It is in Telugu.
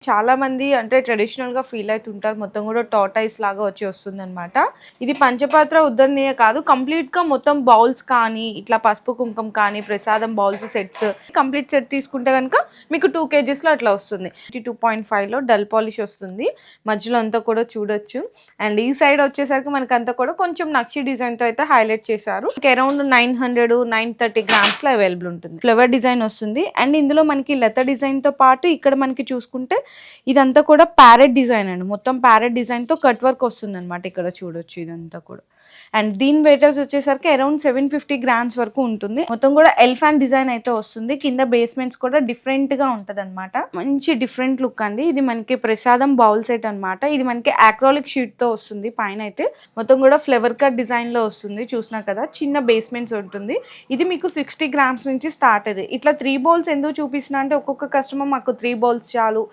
చాలా మంది అంటే ట్రెడిషనల్‌గా ఫీల్ అయితుంటారు. మొత్తం కూడా టార్టాయిస్ లాగా వస్తుందన్నమాట. ఇది పంచపాత్ర ఉద్దరణీయ కాదు. కంప్లీట్‌గా మొత్తం బౌల్స్ కానీ, ఇట్లా పసుపు, కుంకుమ కానీ, ప్రసాదం బౌల్స్ సెట్స్ కంప్లీట్ సెట్ తీసుకుంటే గనుక మీకు 2 కేజీస్‌లో అట్లా వస్తుంది. 2.5లో డల్ పాలిష్ వస్తుంది. మధ్యలో అంతా కూడా చూడొచ్చు. అండ్ ఈ సైడ్ వచ్చేసరికి మనకంతా కూడా కొంచెం నక్షి డిజైన్‌తో అయితే హైలైట్ చేశారు. అరౌండ్ 900, 930 గ్రామ్స్‌లో అవైలబుల్ ఉంటుంది. ఫ్లవర్ డిజైన్ వస్తుంది. అండ్ ఇందులో మనకి లత డిజైన్‌తో పాటు ఇక్కడ మనకి చూసుకుంటే ఇదంతా కూడా ప్యారెట్ డిజైన్ అండి. మొత్తం ప్యారెట్ డిజైన్‌తో కట్ వర్క్ వస్తుందన్నమాట. ఇక్కడ చూడొచ్చు ఇదంతా కూడా. అండ్ దీని వెయిటేజ్ వచ్చేసరికి అరౌండ్ 750 గ్రామ్స్ వరకు ఉంటుంది. మొత్తం కూడా ఎలిఫెంట్ డిజైన్ అయితే వస్తుంది. కింద బేస్మెంట్స్ కూడా డిఫరెంట్‌గా ఉంటదన్నమాట. మంచి డిఫరెంట్ లుక్ అండి. ఇది మనకి ప్రసాదం బౌల్ సెట్ అన్నమాట. ఇది మనకి అక్రిలిక్ షీట్‌తో వస్తుంది. పైన అయితే మొత్తం కూడా ఫ్లవర్ కట్ డిజైన్‌లో వస్తుంది. చూసినా కదా చిన్న బేస్మెంట్స్ ఉంటుంది. ఇది మీకు 60 గ్రామ్స్ నుంచి స్టార్ట్ అది. ఇట్లా 3 బౌల్స్ ఎందుకు చూపిస్తున్నా అంటే ఒక్కొక్క కస్టమర్ మాకు 3 బౌల్స్ చాలు